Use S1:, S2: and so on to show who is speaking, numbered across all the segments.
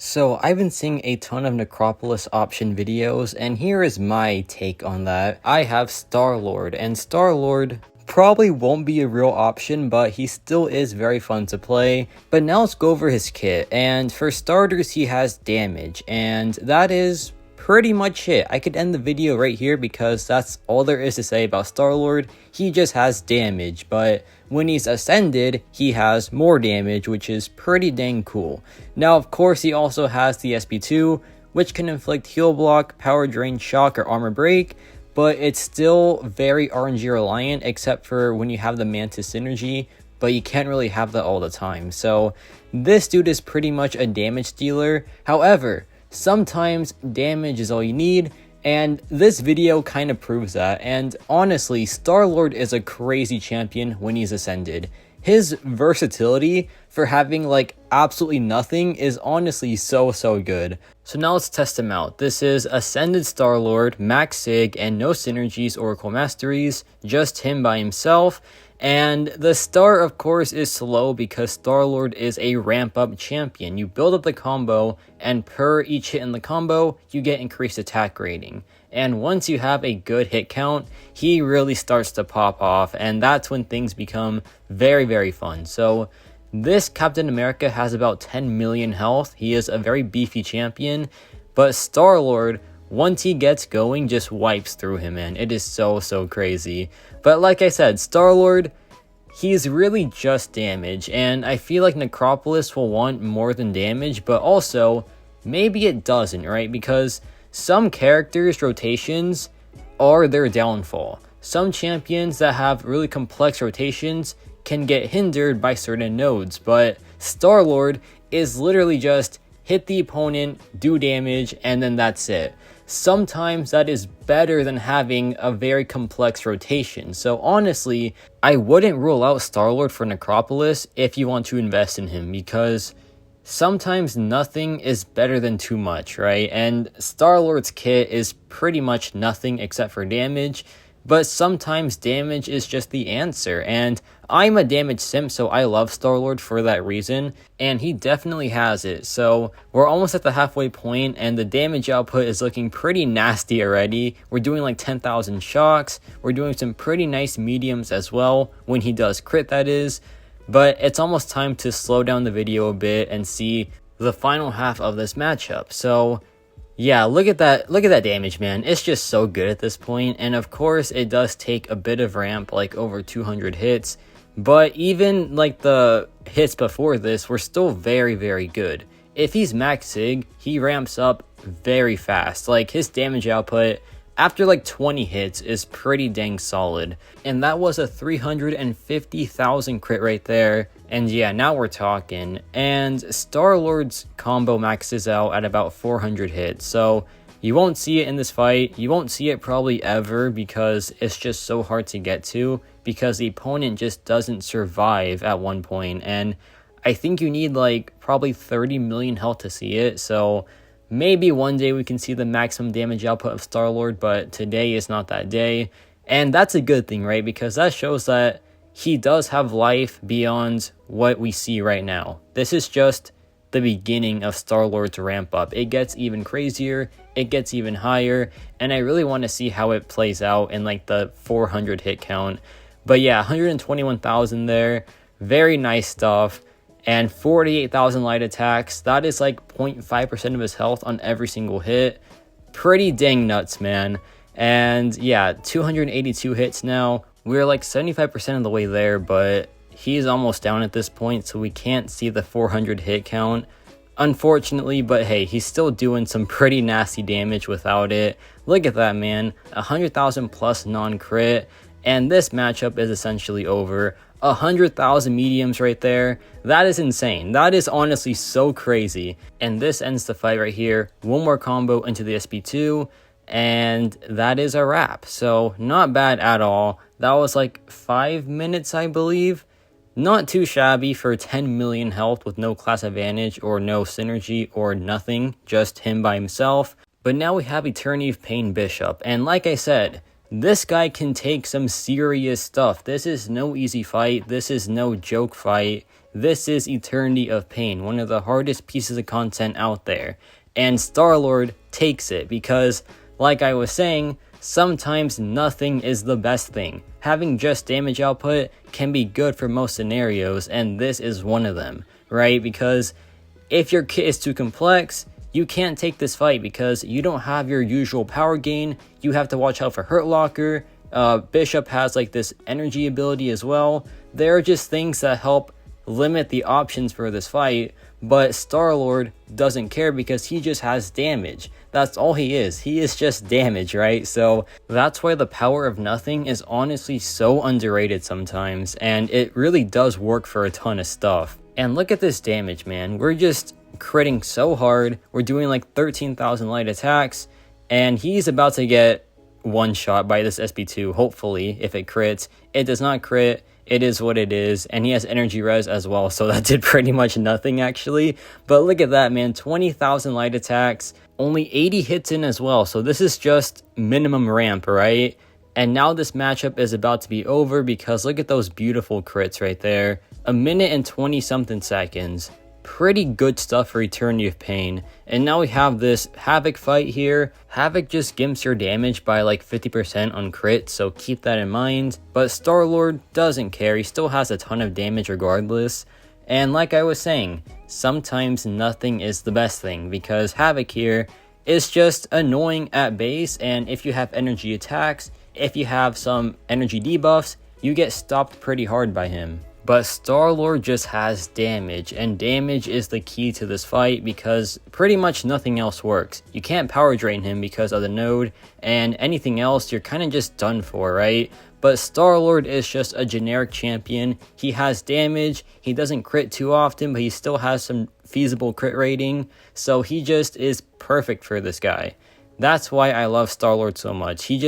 S1: So I've been seeing a ton of Necropolis option videos, and here is my take on that. I have Star-Lord, and Star-Lord probably won't be a real option, but he still is very fun to play. But now let's go over his kit, and for starters he has damage, and that is pretty much it. I could end the video right here because that's all there is to say about Star-Lord. He just has damage, but when he's ascended, he has more damage, which is pretty dang cool. Now, of course, he also has the SP2, which can inflict heal block, power drain, shock, or armor break, but it's still very RNG reliant, except for when you have the Mantis synergy, but you can't really have that all the time. So this dude is pretty much a damage dealer. However, sometimes damage is all you need, and this video kind of proves that. And honestly, Star-Lord is a crazy champion when he's ascended. His versatility for having like absolutely nothing is honestly so good. So now let's test him out. This is Ascended Star-Lord, max sig, and no synergies or Oracle Masteries, just him by himself. And the start, of course, is slow because Star-Lord is a ramp-up champion. You build up the combo, and per each hit in the combo, you get increased attack rating. And once you have a good hit count, he really starts to pop off, and that's when things become very fun. So this Captain America has about 10 million health. He is a very beefy champion, but Star-Lord, once he gets going, just wipes through him, man. It is so crazy. But like I said, Star-Lord, he's really just damage, and I feel like Necropolis will want more than damage, but also, maybe it doesn't, right? Because some characters' rotations are their downfall. Some champions that have really complex rotations can get hindered by certain nodes, but Star-Lord is literally just hit the opponent, do damage, and then that's it. Sometimes that is better than having a very complex rotation. So honestly, I wouldn't rule out Star-Lord for Necropolis if you want to invest in him, because sometimes nothing is better than too much, right? And Star-Lord's kit is pretty much nothing except for damage, but sometimes damage is just the answer, and I'm a damage simp, so I love Star-Lord for that reason, and he definitely has it. So we're almost at the halfway point, and the damage output is looking pretty nasty already. We're doing like 10,000 shocks, we're doing some pretty nice mediums as well, when he does crit, that is. But it's almost time to slow down the video a bit and see the final half of this matchup. So yeah, look at that damage, man. It's just so good at this point. And of course, it does take a bit of ramp, like over 200 hits. But even like the hits before this were still very good. If he's max sig, he ramps up very fast. Like his damage output after like 20 hits is pretty dang solid. And that was a 350,000 crit right there. And yeah, now we're talking. And Star-Lord's combo maxes out at about 400 hits. So you won't see it in this fight. You won't see it probably ever because it's just so hard to get to, because the opponent just doesn't survive at one point. And I think you need like probably 30 million health to see it. So maybe one day we can see the maximum damage output of Star-Lord, but today is not that day. And that's a good thing, right? Because that shows that he does have life beyond what we see right now. This is just the beginning of Star-Lord's ramp up. It gets even crazier, it gets even higher, and I really want to see how it plays out in like the 400 hit count. But yeah, 121,000 there, very nice stuff. And 48,000 light attacks, that is like 0.5% of his health on every single hit. Pretty dang nuts, man. And yeah, 282 hits now. We're like 75% of the way there, but he's almost down at this point, so we can't see the 400 hit count, unfortunately. But hey, he's still doing some pretty nasty damage without it. Look at that, man. 100,000 plus non-crit, and this matchup is essentially over. 100,000 mediums right there. That is insane. That is honestly so crazy. And this ends the fight right here. One more combo into the SP2, and that is a wrap. So not bad at all. That was like 5 minutes, I believe. Not too shabby for 10 million health with no class advantage or no synergy or nothing, just him by himself. But now we have Eternity of Pain Bishop, and like I said, this guy can take some serious stuff. This is no easy fight. This is no joke fight. This is Eternity of Pain, one of the hardest pieces of content out there. And Star-Lord takes it because, like I was saying, sometimes nothing is the best thing. Having just damage output can be good for most scenarios, and this is one of them, right? Because if your kit is too complex, you can't take this fight because you don't have your usual power gain. You have to watch out for Hurt Locker. Bishop has like this energy ability as well. There are just things that help limit the options for this fight, but Star-Lord doesn't care because he just has damage. That's all he is. He is just damage, right? So that's why the power of nothing is honestly so underrated sometimes, and it really does work for a ton of stuff. And look at this damage, man. We're just critting so hard. We're doing like 13,000 light attacks, and he's about to get one shot by this SP2, hopefully, if it crits. It does not crit. It is what it is, and he has energy res as well, so that did pretty much nothing actually. But look at that, man, 20,000 light attacks, only 80 hits in as well, so this is just minimum ramp, right? And now this matchup is about to be over because look at those beautiful crits right there. 1 minute and 20 something seconds. Pretty good stuff for Eternity of Pain. And now we have this Havoc fight here. Havoc just gimps your damage by like 50% on crit, so keep that in mind. But Star-Lord doesn't care, he still has a ton of damage regardless. And like I was saying, sometimes nothing is the best thing because Havoc here is just annoying at base, and if you have energy attacks, if you have some energy debuffs, you get stopped pretty hard by him. But Star-Lord just has damage, and damage is the key to this fight because pretty much nothing else works. You can't power drain him because of the node, and anything else you're kind of just done for, right? But Star-Lord is just a generic champion. He has damage, he doesn't crit too often, but he still has some feasible crit rating, so he just is perfect for this guy. That's why I love Star-Lord so much. He's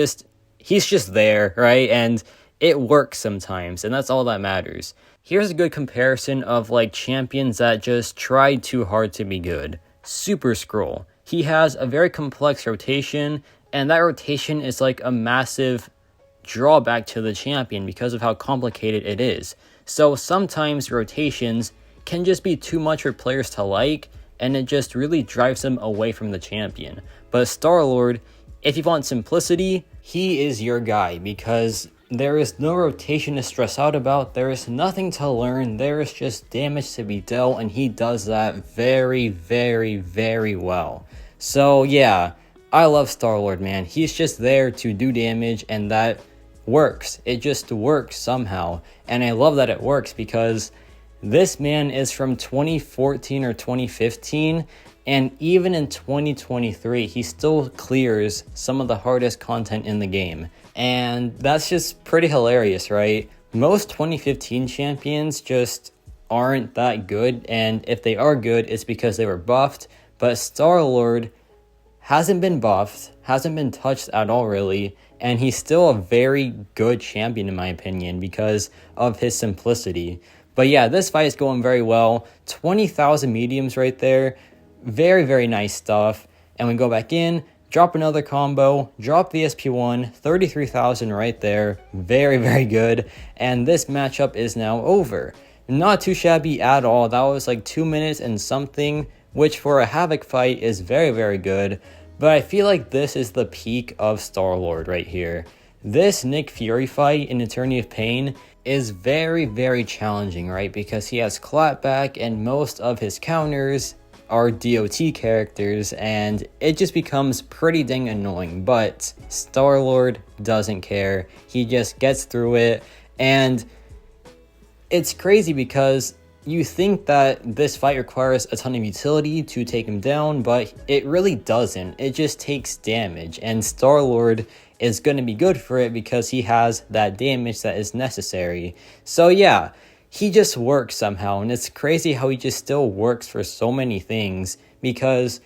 S1: just there, right? And it works sometimes, and that's all that matters. Here's a good comparison of like champions that just tried too hard to be good. Super Scroll. He has a very complex rotation, and that rotation is like a massive drawback to the champion because of how complicated it is. So sometimes rotations can just be too much for players to like, and it just really drives them away from the champion. But Star-Lord, if you want simplicity, he is your guy because there is no rotation to stress out about, there is nothing to learn, there is just damage to be dealt, and he does that very, very, very well. So yeah, I love Star-Lord, man. He's just there to do damage, and that works. It just works somehow, and I love that it works because this man is from 2014 or 2015, and even in 2023, he still clears some of the hardest content in the game. And that's just pretty hilarious, right? Most 2015 champions just aren't that good, and if they are good, it's because they were buffed. But Star-Lord hasn't been buffed, hasn't been touched at all really, and he's still a very good champion in my opinion because of his simplicity. But yeah, this fight is going very well. 20,000 mediums right there. Very, very nice stuff. And we go back in, drop another combo, drop the SP1, 33,000 right there. Very, very good. And this matchup is now over. Not too shabby at all. That was like 2 minutes and something, which for a Havoc fight is very, very good. But I feel like this is the peak of Star-Lord right here. This Nick Fury fight in Eternity of Pain is very, very challenging, right? Because he has clapback and most of his counters are DOT characters, and it just becomes pretty dang annoying. But Star-Lord doesn't care. He just gets through it, and it's crazy because you think that this fight requires a ton of utility to take him down, but it really doesn't. It just takes damage, and Star-Lord is going to be good for it because he has that damage that is necessary. So yeah, he just works somehow, and it's crazy how he just still works for so many things because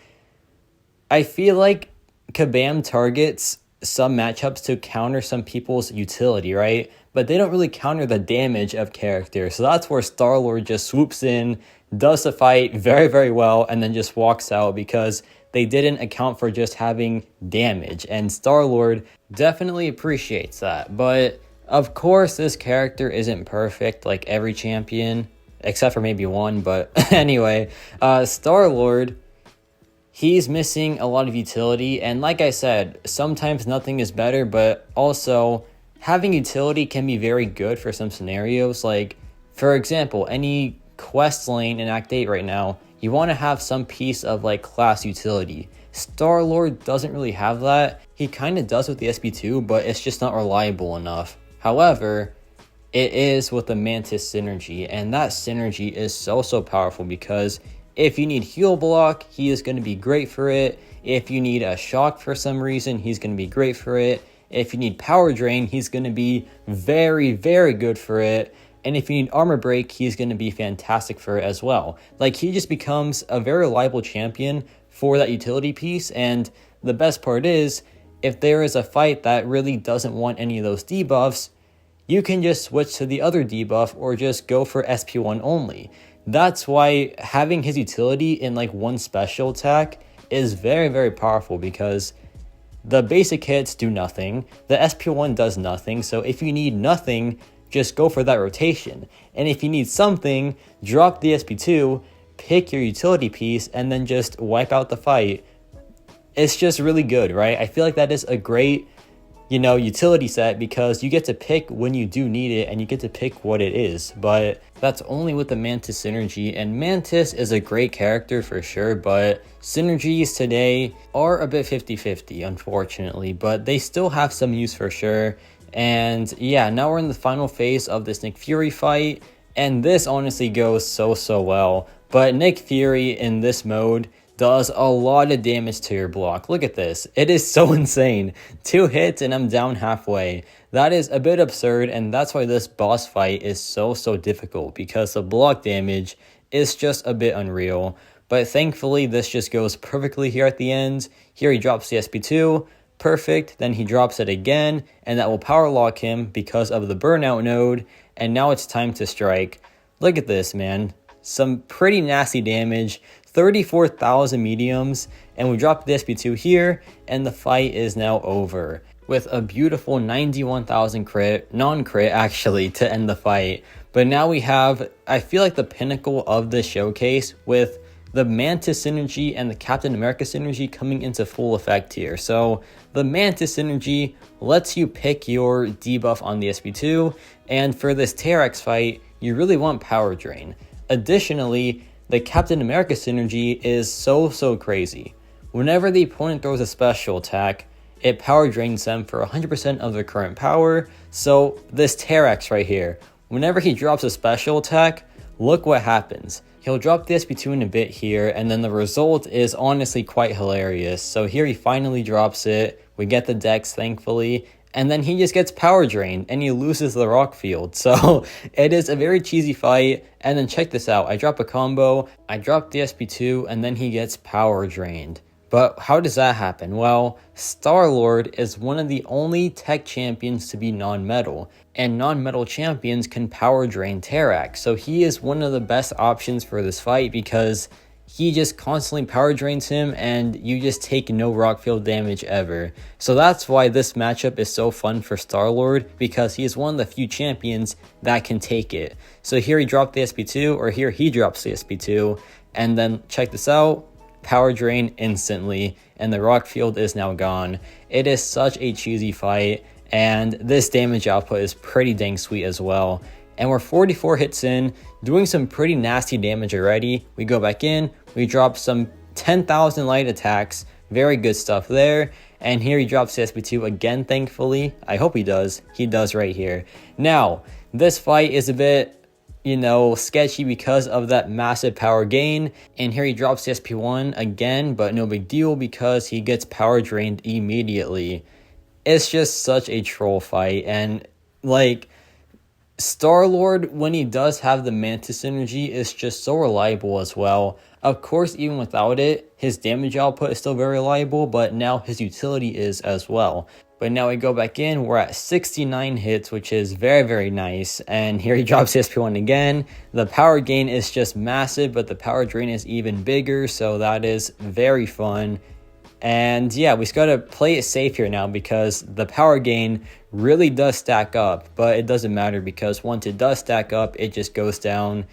S1: I feel like Kabam targets some matchups to counter some people's utility, right? But they don't really counter the damage of characters. So that's where Star-Lord just swoops in, does the fight very, very well, and then just walks out because they didn't account for just having damage. And Star-Lord definitely appreciates that. But of course, this character isn't perfect like every champion, except for maybe one. But anyway, Star-Lord, he's missing a lot of utility. And like I said, sometimes nothing is better, but also having utility can be very good for some scenarios. Like, for example, any quest lane in Act 8 right now, you want to have some piece of like class utility. Star-Lord doesn't really have that. He kind of does with the SP2, but it's just not reliable enough. However, it is with the Mantis synergy, and that synergy is so powerful because if you need heal block, he is going to be great for it. If you need a shock for some reason, he's going to be great for it. If you need power drain, he's going to be very good for it. And if you need armor break, he's going to be fantastic for it as well. Like, he just becomes a very reliable champion for that utility piece. And the best part is, if there is a fight that really doesn't want any of those debuffs, you can just switch to the other debuff or just go for SP1 only. That's why having his utility in like one special attack is very powerful, because the basic hits do nothing, the SP1 does nothing. So if you need nothing, just go for that rotation. And if you need something, drop the SP2, pick your utility piece, and then just wipe out the fight. It's just really good, right? I feel like that is a great, utility set, because you get to pick when you do need it and you get to pick what it is. But that's only with the Mantis synergy, and Mantis is a great character for sure, but synergies today are a bit 50-50, unfortunately, but they still have some use for sure. And yeah, now we're in the final phase of this Nick Fury fight, and this honestly goes so well. But Nick Fury in this mode does a lot of damage to your block. Look at this. It is so insane. 2 hits and I'm down halfway. That is a bit absurd, and that's why this boss fight is so difficult, because the block damage is just a bit unreal. But thankfully, this just goes perfectly here at the end. Here he drops the SP2. Perfect. Then he drops it again, and that will power lock him because of the burnout node. And now it's time to strike. Look at this, man. Some pretty nasty damage. 34,000 mediums, and we drop the SP2 here, and the fight is now over with a beautiful 91,000 crit, non-crit actually, to end the fight. But now we have, I feel like, the pinnacle of the showcase with the Mantis synergy and the Captain America synergy coming into full effect here. So the Mantis synergy lets you pick your debuff on the SP2, and for this T-Rex fight, you really want power drain. Additionally, the Captain America synergy is so crazy. Whenever the opponent throws a special attack, it power drains them for 100% of their current power. So this T-Rex right here, whenever he drops a special attack, look what happens. He'll drop the SP2 in a bit here, and then the result is honestly quite hilarious. So here he finally drops it, we get the Dex thankfully, and then he just gets power drained and he loses the rock field. So it is a very cheesy fight. And then check this out. I drop a combo, I drop the SP2, and then he gets power drained. But how does that happen? Well, Star-Lord is one of the only tech champions to be non-metal, and non-metal champions can power drain T-Rex. So he is one of the best options for this fight, because he just constantly power drains him and you just take no rock field damage ever. So that's why this matchup is so fun for Star-Lord, because he is one of the few champions that can take it. So here he dropped the SP2, or here he drops the SP2, and then check this out, power drain instantly, and the rock field is now gone. It is such a cheesy fight, and this damage output is pretty dang sweet as well. And we're 44 hits in, doing some pretty nasty damage already. We go back in, we drop some 10,000 light attacks, very good stuff there. And here he drops the SP2 again, thankfully. I hope he does. He does right here. Now, this fight is a bit, sketchy because of that massive power gain. And here he drops the SP1 again, but no big deal because he gets power drained immediately. It's just such a troll fight, and like, Star-Lord, when he does have the Mantis synergy, is just so reliable as well. Of course, even without it, his damage output is still very reliable, but now his utility is as well. But now we go back in, we're at 69 hits, which is very, very nice. And here he drops the SP1 again. The power gain is just massive, but the power drain is even bigger, so that is very fun. And yeah, we just gotta play it safe here now because the power gain really does stack up, but it doesn't matter because once it does stack up, it just goes down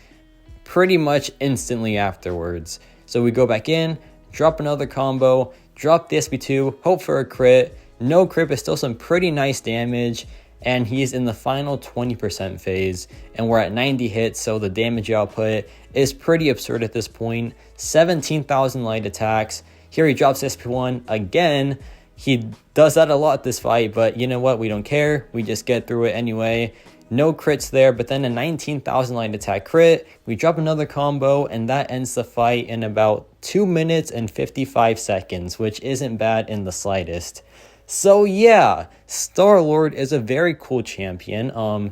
S1: pretty much instantly afterwards. So we go back in, drop another combo, drop the SP2, hope for a crit. No crit, but still some pretty nice damage, and he's in the final 20% phase, and we're at 90 hits, so the damage output is pretty absurd at this point. 17,000 light attacks. Here he drops SP1 again. He does that a lot this fight, but you know what? We don't care. We just get through it anyway. No crits there, but then a 19,000 light attack crit. We drop another combo, and that ends the fight in about 2 minutes and 55 seconds, which isn't bad in the slightest. So yeah, Star-Lord is a very cool champion.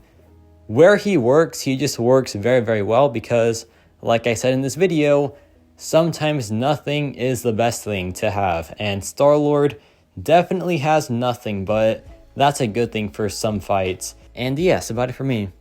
S1: Where he works, he just works very, very well because, like I said in this video, sometimes nothing is the best thing to have. And Star-Lord definitely has nothing, but that's a good thing for some fights. And yeah, that's about it for me.